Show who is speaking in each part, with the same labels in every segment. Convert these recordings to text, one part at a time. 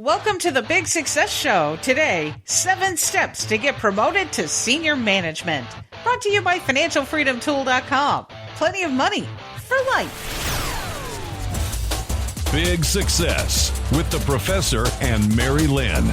Speaker 1: Welcome to the Big Success Show. Today, 7 steps to get promoted to senior management. Brought to you by FinancialFreedomTool.com. Plenty of money for life.
Speaker 2: Big Success with the Professor and Mary-Lynn.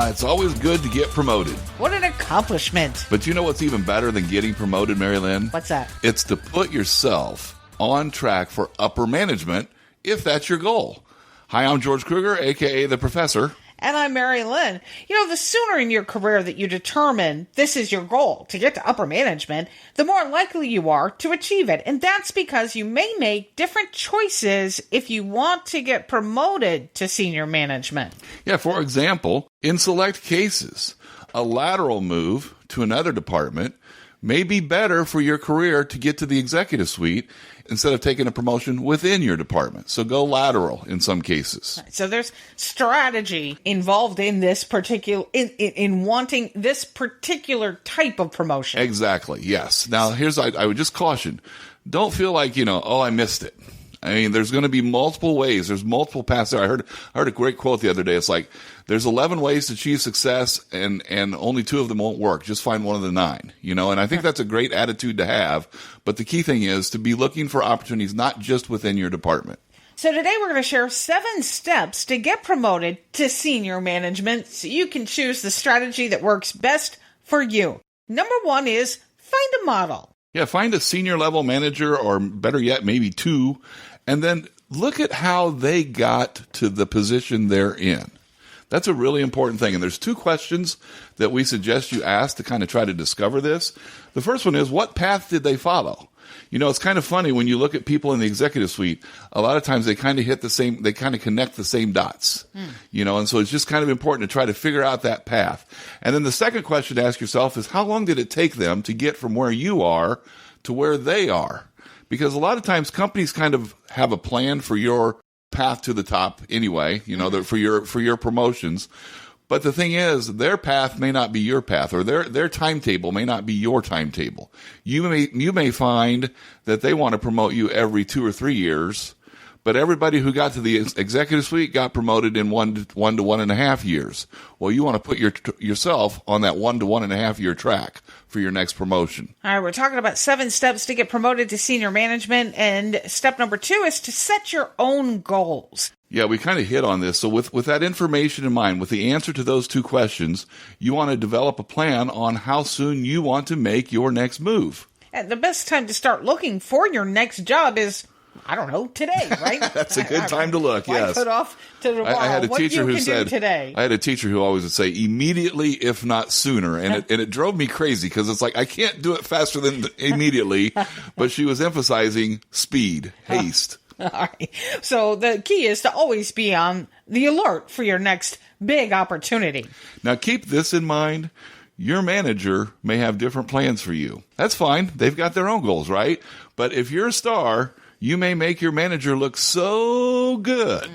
Speaker 3: It's always good to get promoted.
Speaker 1: What an accomplishment.
Speaker 3: But you know what's even better than getting promoted, Mary-Lynn?
Speaker 1: What's that?
Speaker 3: It's to put yourself on track for upper management if that's your goal. Hi, I'm George Kruger, a.k.a. The Professor.
Speaker 1: And I'm Mary-Lynn. You know, the sooner in your career that you determine this is your goal, to get to upper management, the more likely you are to achieve it. And that's because you may make different choices if you want to get promoted to senior management.
Speaker 3: Yeah, for example, in select cases, a lateral move to another department may be better for your career to get to the executive suite instead of taking a promotion within your department. So go lateral in some cases.
Speaker 1: So there's strategy involved in this particular, in wanting this particular type of promotion.
Speaker 3: Exactly, yes. Now, I would just caution, don't feel like, I missed it. I mean, there's going to be multiple ways. There's multiple paths there. I heard a great quote the other day. It's like, there's 11 ways to achieve success, and only 2 of them won't work. Just find one of the 9, and I think that's a great attitude to have. But the key thing is to be looking for opportunities, not just within your department.
Speaker 1: So today we're going to share 7 steps to get promoted to senior management so you can choose the strategy that works best for you. Number 1 is find a model.
Speaker 3: Yeah, find a senior level manager, or better yet, maybe 2, and then look at how they got to the position they're in. That's a really important thing. And there's 2 questions that we suggest you ask to kind of try to discover this. The first one is, what path did they follow? It's kind of funny when you look at people in the executive suite, a lot of times they kind of connect the same dots, and so it's just kind of important to try to figure out that path. And then the second question to ask yourself is, how long did it take them to get from where you are to where they are? Because a lot of times companies kind of have a plan for your path to the top anyway, for your promotions. But the thing is, their path may not be your path, or their timetable may not be your timetable. You may find that they want to promote you every 2 or 3 years, but everybody who got to the executive suite got promoted in 1 to 1.5 years. Well, you want to put yourself on that 1 to 1.5 year track for your next promotion.
Speaker 1: All right, we're talking about 7 steps to get promoted to senior management, and step number 2 is to set your own goals.
Speaker 3: Yeah, we kind of hit on this. So with that information in mind, with the answer to those 2 questions, you want to develop a plan on how soon you want to make your next move.
Speaker 1: And the best time to start looking for your next job is, I don't know, today, right?
Speaker 3: That's a good time to look, yes.
Speaker 1: Put off to tomorrow.
Speaker 3: I had a teacher who said,
Speaker 1: today.
Speaker 3: I had a teacher who always would say, immediately, if not sooner. And it drove me crazy because it's like, I can't do it faster than immediately. But she was emphasizing speed, haste.
Speaker 1: All right. So the key is to always be on the alert for your next big opportunity.
Speaker 3: Now, keep this in mind. Your manager may have different plans for you. That's fine. They've got their own goals, right? But if you're a star, you may make your manager look so good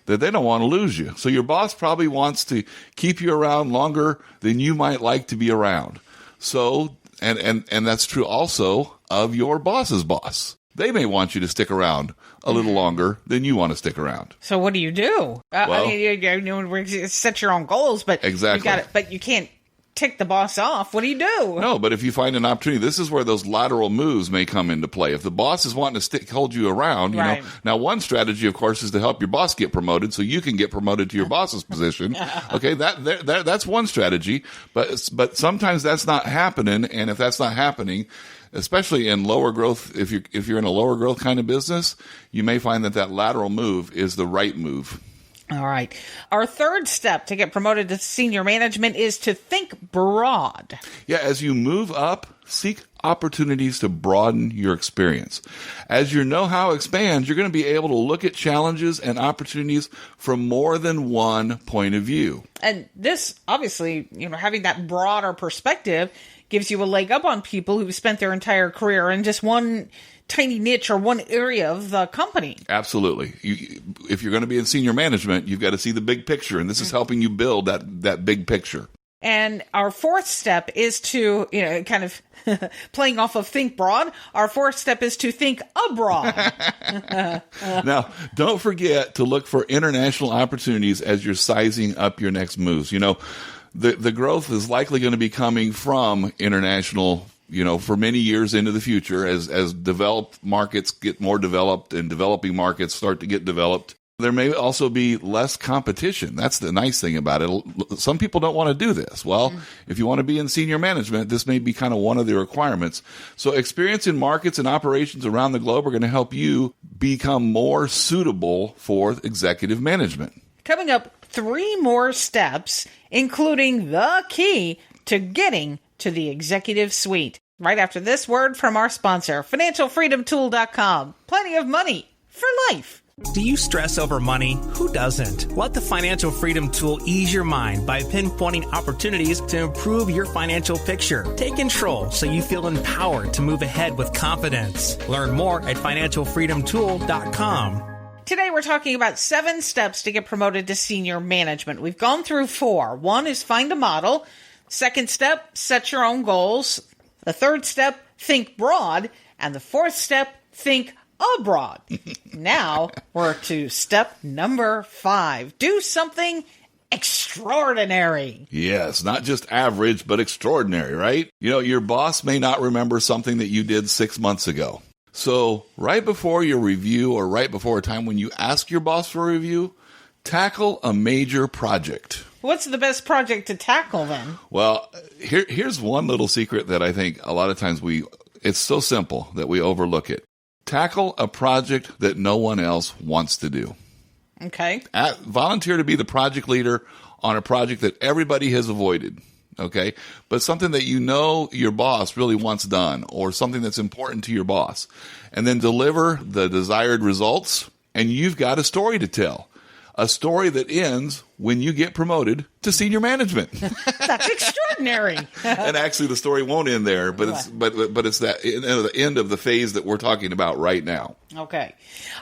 Speaker 3: that they don't want to lose you. So your boss probably wants to keep you around longer than you might like to be around. So, and that's true also of your boss's boss. They may want you to stick around a little longer than you want to stick around.
Speaker 1: So what do you do? You set your own goals, but
Speaker 3: exactly.
Speaker 1: But you can't tick the boss off. What do you do?
Speaker 3: No, but if you find an opportunity, this is where those lateral moves may come into play. If the boss is wanting to hold you around,
Speaker 1: right.
Speaker 3: Now one strategy, of course, is to help your boss get promoted so you can get promoted to your boss's position. Okay, that's one strategy, but sometimes that's not happening, and if that's not happening, especially in lower growth, if you're in a lower growth kind of business, you may find that lateral move is the right move.
Speaker 1: All right. Our third step to get promoted to senior management is to think broad.
Speaker 3: Yeah, as you move up, seek opportunities to broaden your experience. As your know-how expands, you're going to be able to look at challenges and opportunities from more than one point of view.
Speaker 1: And this, obviously, having that broader perspective gives you a leg up on people who've spent their entire career in just one tiny niche or one area of the company.
Speaker 3: Absolutely. If you're going to be in senior management, you've got to see the big picture, and this is helping you build that big picture.
Speaker 1: And our fourth step is to, kind of playing off of think broad. Our fourth step is to think abroad.
Speaker 3: Now, don't forget to look for international opportunities as you're sizing up your next moves. The growth is likely going to be coming from international, for many years into the future as developed markets get more developed and developing markets start to get developed. There may also be less competition. That's the nice thing about it. Some people don't want to do this. Well, if you want to be in senior management, this may be kind of one of the requirements. So experience in markets and operations around the globe are going to help you become more suitable for executive management.
Speaker 1: Coming up, 3 more steps, including the key to getting to the executive suite. Right after this word from our sponsor, financialfreedomtool.com. Plenty of money for life.
Speaker 4: Do you stress over money? Who doesn't? Let the Financial Freedom Tool ease your mind by pinpointing opportunities to improve your financial picture. Take control so you feel empowered to move ahead with confidence. Learn more at financialfreedomtool.com.
Speaker 1: Today we're talking about 7 steps to get promoted to senior management. We've gone through 4. 1 is find a model. Second step, set your own goals. The third step, think broad. And the fourth step, think abroad. Now we're to step number 5. Do something extraordinary.
Speaker 3: Yes, not just average, but extraordinary, right? Your boss may not remember something that you did 6 months ago. So right before your review or right before a time when you ask your boss for a review, tackle a major project.
Speaker 1: What's the best project to tackle then?
Speaker 3: Well, here's one little secret that I think a lot of times it's so simple that we overlook it. Tackle a project that no one else wants to do.
Speaker 1: Okay.
Speaker 3: Volunteer to be the project leader on a project that everybody has avoided. Okay. But something that your boss really wants done or something that's important to your boss. And then deliver the desired results. And you've got a story to tell. A story that ends when you get promoted to senior management.
Speaker 1: That's extraordinary.
Speaker 3: And actually, the story won't end there, but it's the end of the phase that we're talking about right now.
Speaker 1: Okay.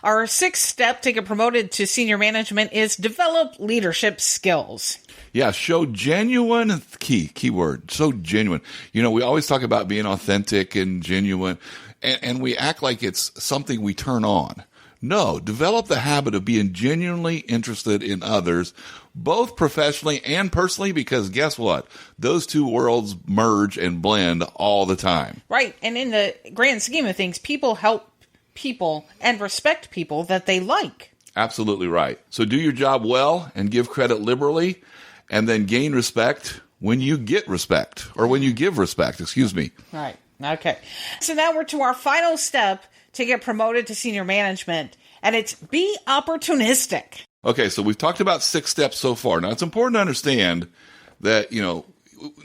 Speaker 1: Our 6th step to get promoted to senior management is develop leadership skills.
Speaker 3: Yeah, show genuine, key word, so genuine. We always talk about being authentic and genuine, and we act like it's something we turn on. No, develop the habit of being genuinely interested in others, both professionally and personally, because guess what? Those two worlds merge and blend all the time.
Speaker 1: Right. And in the grand scheme of things, people help people and respect people that they like.
Speaker 3: Absolutely right. So do your job well and give credit liberally, and then gain respect when you get respect, or when you give respect, excuse me.
Speaker 1: Right. Okay. So now we're to our final step to get promoted to senior management, and it's be opportunistic.
Speaker 3: Okay, so we've talked about 6 steps so far. Now, it's important to understand that,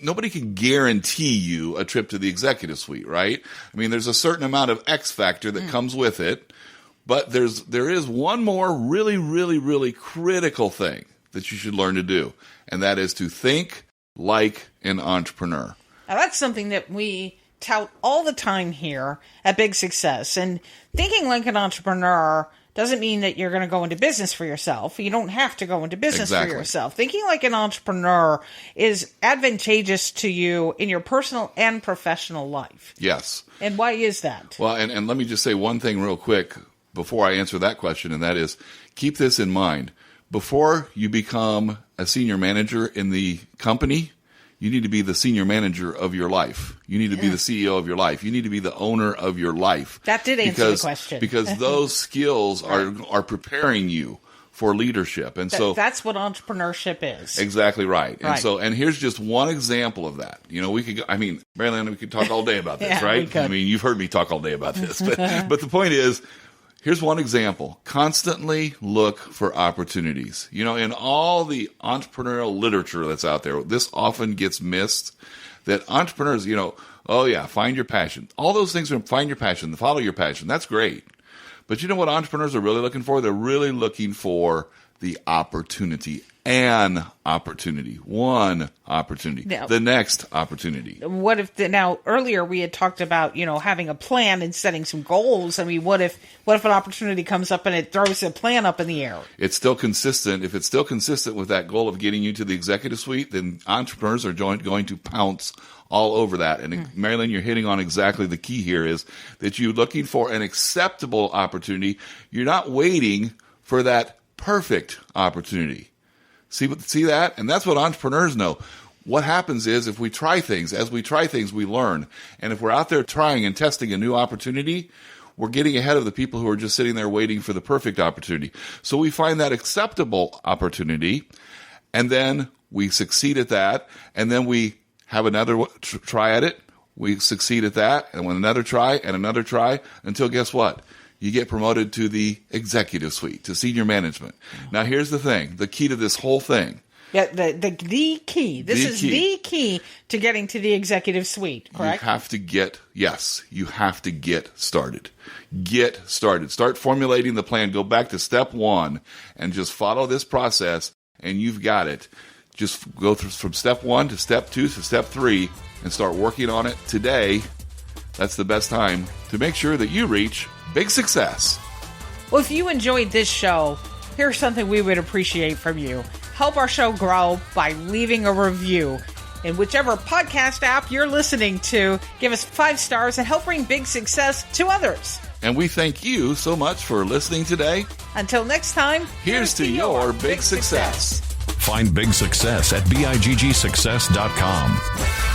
Speaker 3: nobody can guarantee you a trip to the executive suite, right? I mean, there's a certain amount of X factor that comes with it, but there is one more really, really, really critical thing that you should learn to do, and that is to think like an entrepreneur.
Speaker 1: Now, that's something that we tout all the time here at Big Success. And thinking like an entrepreneur doesn't mean that you're going to go into business for yourself. You don't have to go into business for yourself. Thinking like an entrepreneur is advantageous to you in your personal and professional life.
Speaker 3: Yes.
Speaker 1: And why is that?
Speaker 3: Well, and let me just say one thing real quick before I answer that question, and that is, keep this in mind. Before you become a senior manager in the company, you need to be the senior manager of your life. You need to be the CEO of your life. You need to be the owner of your life.
Speaker 1: That did answer the question.
Speaker 3: Because those skills are preparing you for leadership. And so
Speaker 1: that's what entrepreneurship is.
Speaker 3: Exactly right. And here's just one example of that. Mary-Lynn, we could talk all day about this, right? I mean, you've heard me talk all day about this. But the point is, here's one example. Constantly look for opportunities. In all the entrepreneurial literature that's out there, this often gets missed, that entrepreneurs, find your passion. All those things are find your passion, follow your passion. That's great. But you know what entrepreneurs are really looking for? They're really looking for the opportunity. an opportunity, one opportunity,
Speaker 1: Now,
Speaker 3: the next opportunity.
Speaker 1: What if now earlier we had talked about, having a plan and setting some goals. I mean, what if an opportunity comes up and it throws a plan up in the air?
Speaker 3: It's still consistent. If it's still consistent with that goal of getting you to the executive suite, then entrepreneurs are going to pounce all over that. And Mary-Lynn, you're hitting on exactly the key here is that you're looking for an acceptable opportunity. You're not waiting for that perfect opportunity. See that? And that's what entrepreneurs know. What happens is as we try things, we learn. And if we're out there trying and testing a new opportunity, we're getting ahead of the people who are just sitting there waiting for the perfect opportunity. So we find that acceptable opportunity, and then we succeed at that, and then we have another try at it. We succeed at that, and then another try, until guess what? You get promoted to the executive suite, to senior management. Now, here's the thing, the key to this whole thing.
Speaker 1: Yeah, the key. This is the key to getting to the executive suite, correct?
Speaker 3: You have to get started. Get started. Start formulating the plan. Go back to step 1 and just follow this process, and you've got it. Just go through from step 1 to step 2 to step 3 and start working on it today. That's the best time to make sure that you reach big success.
Speaker 1: Well, if you enjoyed this show, here's something we would appreciate from you. Help our show grow by leaving a review. In whichever podcast app you're listening to, give us 5 stars and help bring big success to others.
Speaker 3: And we thank you so much for listening today.
Speaker 1: Until next time,
Speaker 3: here's to your big success.
Speaker 2: Find big success at BIGGsuccess.com.